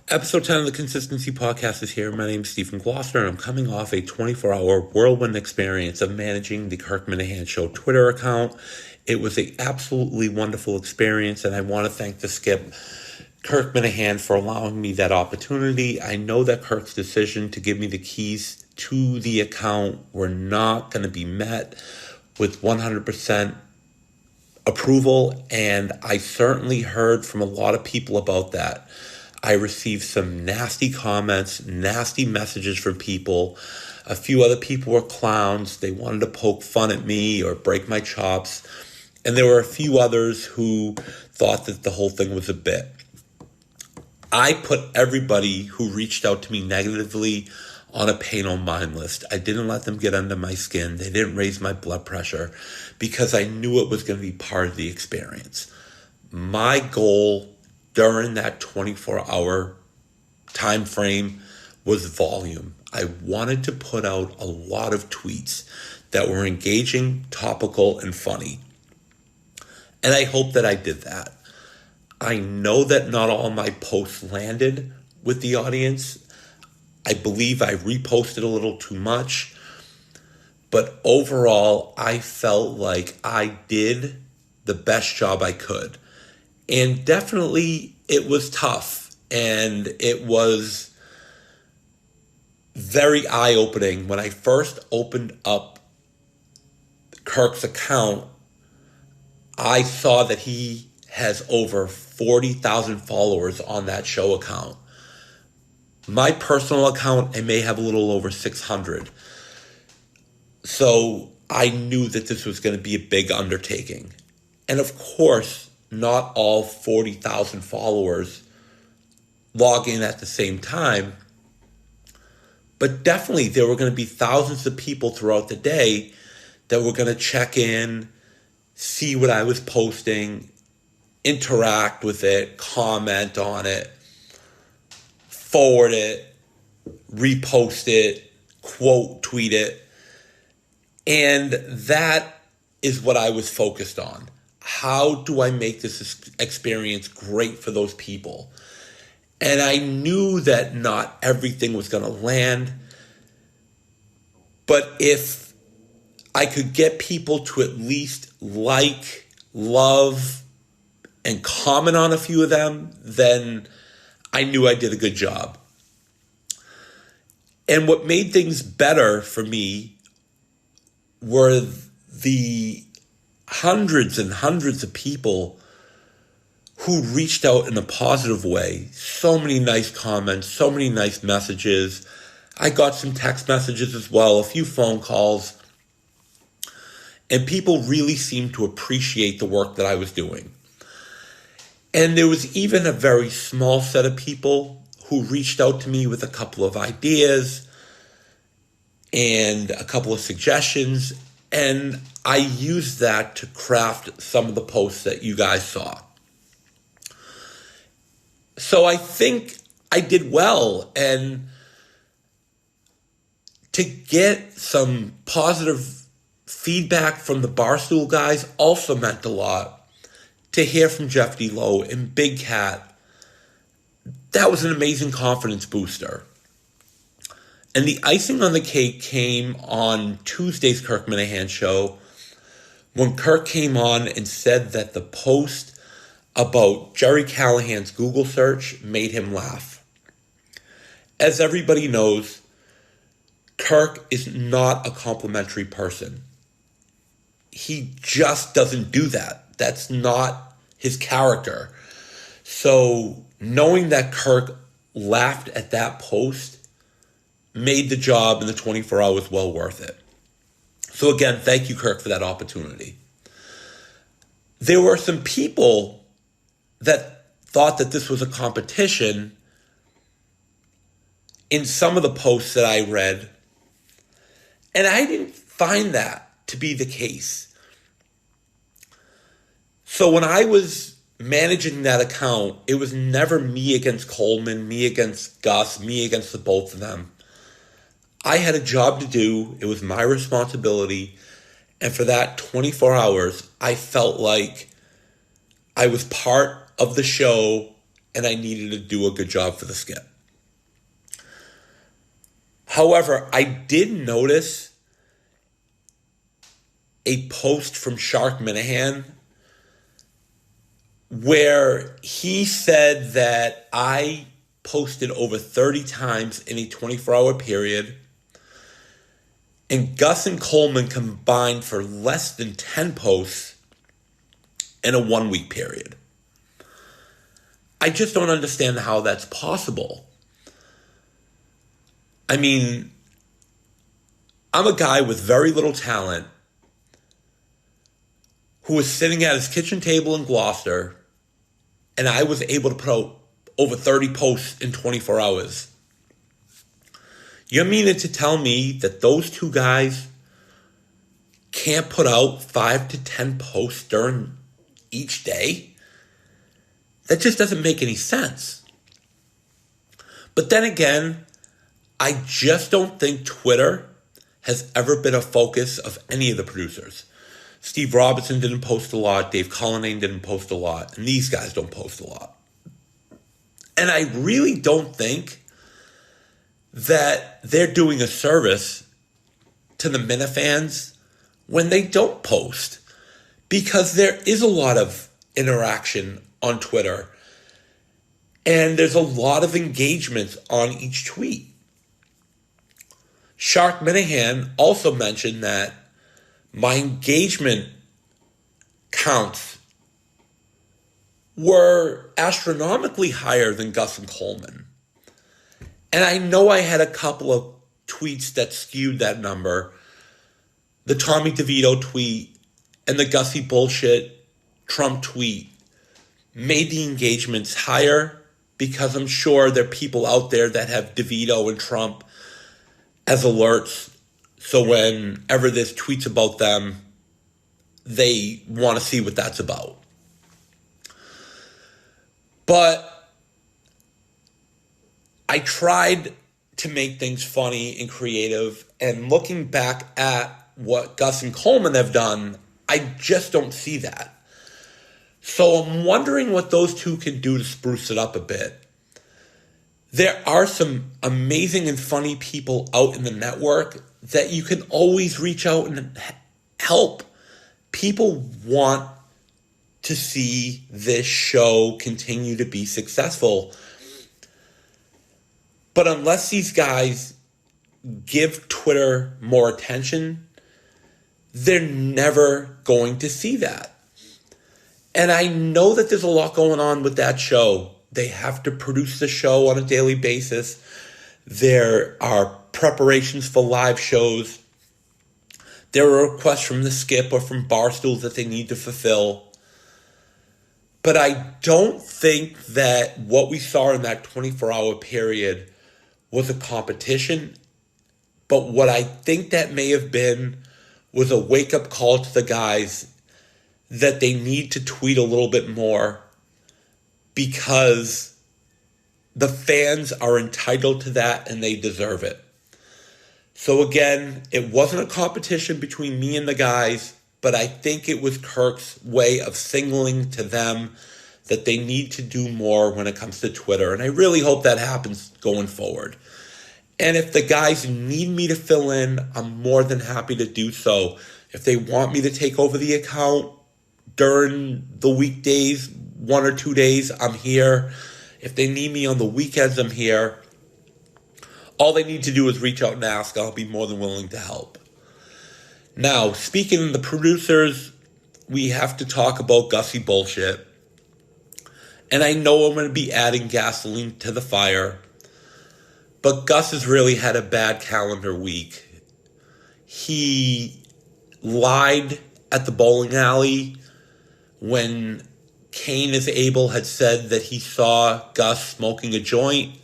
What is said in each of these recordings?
Episode 10 of the Consistency Podcast is here. My name is Stephen Gloucester, and I'm coming off a 24-hour whirlwind experience of managing the Kirk Minahan Show Twitter account. It was an absolutely wonderful experience, and I want to thank the skip, Kirk Minahan, for allowing me that opportunity. I know that Kirk's decision to give me the keys to the account were not going to be met with 100% approval, and I certainly heard from a lot of people about that. I received some nasty comments, nasty messages from people. A few other people were clowns. They wanted to poke fun at me or break my chops. And there were a few others who thought that the whole thing was a bit. I put everybody who reached out to me negatively on a pay no mind list. I didn't let them get under my skin. They didn't raise my blood pressure because I knew it was going to be part of the experience. My goal during that 24-hour time frame was volume. I wanted to put out a lot of tweets that were engaging, topical, and funny. And I hope that I did that. I know that not all my posts landed with the audience. I believe I reposted a little too much. But overall, I felt like I did the best job I could. And definitely it was tough, and it was very eye-opening. When I first opened up Kirk's account, I saw that he has over 40,000 followers on that show account. My personal account, I may have a little over 600. So I knew that this was going to be a big undertaking. And of course, not all 40,000 followers log in at the same time, but definitely there were going to be thousands of people throughout the day that were going to check in, see what I was posting, interact with it, comment on it, forward it, repost it, quote tweet it. And that is what I was focused on. How do I make this experience great for those people? And I knew that not everything was going to land. But if I could get people to at least like, love, and comment on a few of them, then I knew I did a good job. And what made things better for me were the hundreds and hundreds of people who reached out in a positive way. So many nice comments, so many nice messages. I got some text messages as well, a few phone calls. And people really seemed to appreciate the work that I was doing. And there was even a very small set of people who reached out to me with a couple of ideas and a couple of suggestions. And I used that to craft some of the posts that you guys saw. So I think I did well. And to get some positive feedback from the Barstool guys also meant a lot. To hear from Jeff D. Lowe and Big Cat, that was an amazing confidence booster. And the icing on the cake came on Tuesday's Kirk Minahan show when Kirk came on and said that the post about Jerry Callahan's Google search made him laugh. As everybody knows, Kirk is not a complimentary person. He just doesn't do that. That's not his character. So knowing that Kirk laughed at that post made the job in the 24 hours well worth it. So again, thank you, Kirk, for that opportunity. There were some people that thought that this was a competition in some of the posts that I read, and I didn't find that to be the case. So when I was managing that account, it was never me against Coleman, me against Gus, me against the both of them. I had a job to do. It was my responsibility. And for that 24 hours, I felt like I was part of the show and I needed to do a good job for the skit. However, I did notice a post from Shark Minahan where he said that I posted over 30 times in a 24-hour period, and Gus and Coleman combined for less than 10 posts in a 1-week period. I just don't understand how that's possible. I mean, I'm a guy with very little talent who was sitting at his kitchen table in Gloucester, and I was able to put out over 30 posts in 24 hours. You mean it to tell me that those two guys can't put out 5 to 10 posts during each day? That just doesn't make any sense. But then again, I just don't think Twitter has ever been a focus of any of the producers. Steve Robertson didn't post a lot. Dave Cullinane didn't post a lot. And these guys don't post a lot. And I really don't think that they're doing a service to the Minifans when they don't post. Because there is a lot of interaction on Twitter. And there's a lot of engagement on each tweet. Shark Minahan also mentioned that my engagement counts were astronomically higher than Gus and Coleman. And I know I had a couple of tweets that skewed that number. The Tommy DeVito tweet and the Gussie bullshit Trump tweet made the engagements higher because I'm sure there are people out there that have DeVito and Trump as alerts. So whenever there's tweets about them, they want to see what that's about. But I tried to make things funny and creative. And looking back at what Gus and Coleman have done, I just don't see that. So I'm wondering what those two can do to spruce it up a bit. There are some amazing and funny people out in the network that you can always reach out and help. People want to see this show continue to be successful. But unless these guys give Twitter more attention, they're never going to see that. And I know that there's a lot going on with that show. They have to produce the show on a daily basis. There are preparations for live shows. There are requests from the Skip or from Barstool that they need to fulfill. But I don't think that what we saw in that 24-hour period was a competition. But what I think that may have been was a wake-up call to the guys that they need to tweet a little bit more, because the fans are entitled to that and they deserve it. So again, it wasn't a competition between me and the guys, but I think it was Kirk's way of signaling to them that they need to do more when it comes to Twitter. And I really hope that happens going forward. And if the guys need me to fill in, I'm more than happy to do so. If they want me to take over the account during the weekdays, 1 or 2 days, I'm here. If they need me on the weekends, I'm here. All they need to do is reach out and ask. I'll be more than willing to help. Now, speaking of the producers, we have to talk about Gussie bullshit. And I know I'm going to be adding gasoline to the fire, but Gus has really had a bad calendar week. He lied at the bowling alley when Kane is Abel had said that he saw Gus smoking a joint,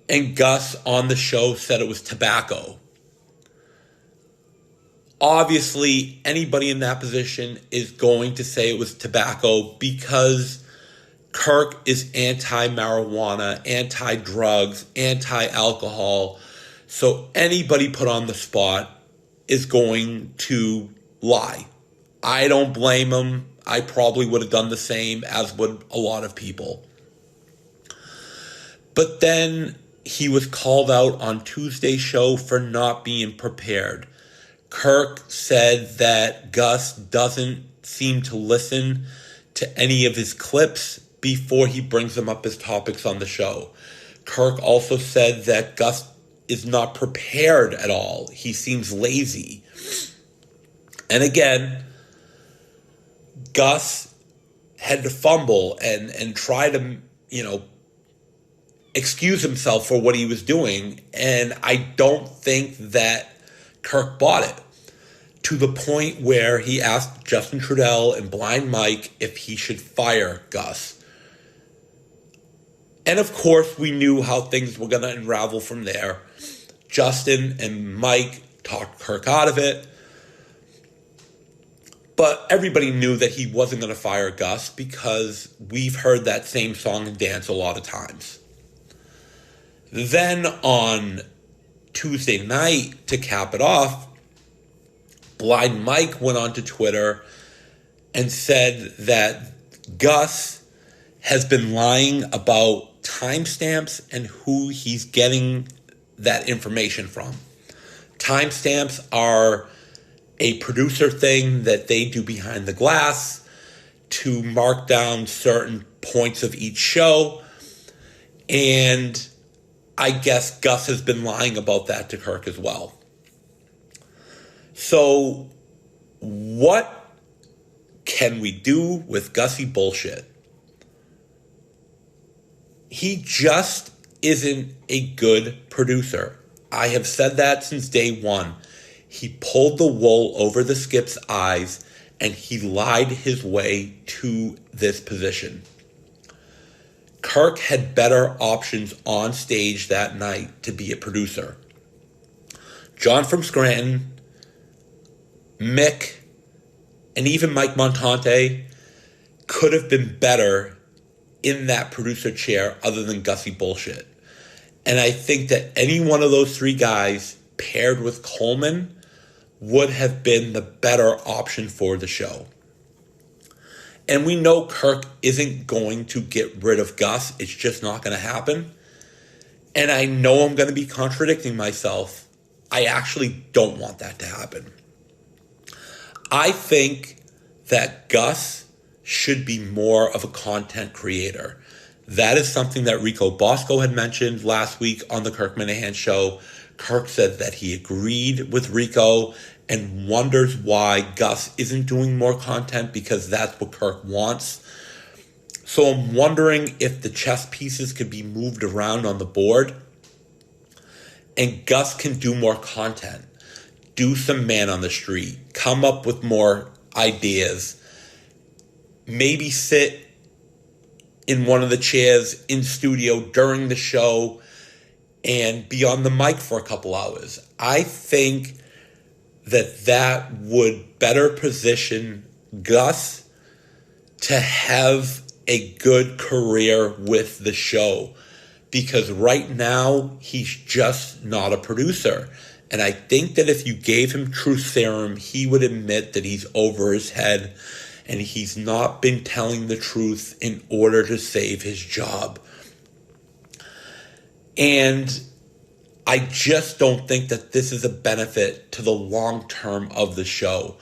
and Gus on the show said it was tobacco. Obviously, anybody in that position is going to say it was tobacco because Kirk is anti-marijuana, anti-drugs, anti-alcohol. So anybody put on the spot is going to lie. I don't blame him. I probably would have done the same, as would a lot of people. But then he was called out on Tuesday's show for not being prepared. Kirk said that Gus doesn't seem to listen to any of his clips before he brings them up as topics on the show. Kirk also said that Gus is not prepared at all. He seems lazy. And again, Gus had to fumble and try to, excuse himself for what he was doing. And I don't think that Kirk bought it, to the point where he asked Justin Trudell and Blind Mike if he should fire Gus. And of course, we knew how things were going to unravel from there. Justin and Mike talked Kirk out of it. But everybody knew that he wasn't going to fire Gus because we've heard that same song and dance a lot of times. Then on Tuesday night, to cap it off, Blind Mike went onto Twitter and said that Gus has been lying about timestamps and who he's getting that information from. Timestamps are a producer thing that they do behind the glass to mark down certain points of each show. And I guess Gus has been lying about that to Kirk as well. So what can we do with Gussie bullshit? He just isn't a good producer. I have said that since day one. He pulled the wool over the Skip's eyes and he lied his way to this position. Kirk had better options on stage that night to be a producer. John from Scranton, Mick, and even Mike Montante could have been better in that producer chair other than Gussie bullshit. And I think that any one of those three guys paired with Coleman would have been the better option for the show. And we know Kirk isn't going to get rid of Gus. It's just not going to happen. And I know I'm going to be contradicting myself. I actually don't want that to happen. I think that Gus should be more of a content creator. That is something that Rico Bosco had mentioned last week on the Kirk Minahan show. Kirk said that he agreed with Rico and wonders why Gus isn't doing more content because that's what Kirk wants. So I'm wondering if the chess pieces could be moved around on the board and Gus can do more content, do some man on the street, come up with more ideas, maybe sit in one of the chairs in studio during the show and be on the mic for a couple hours. I think that would better position Gus to have a good career with the show, because right now he's just not a producer. And I think that if you gave him truth serum, he would admit that he's over his head and he's not been telling the truth in order to save his job. And I just don't think that this is a benefit to the long term of the show.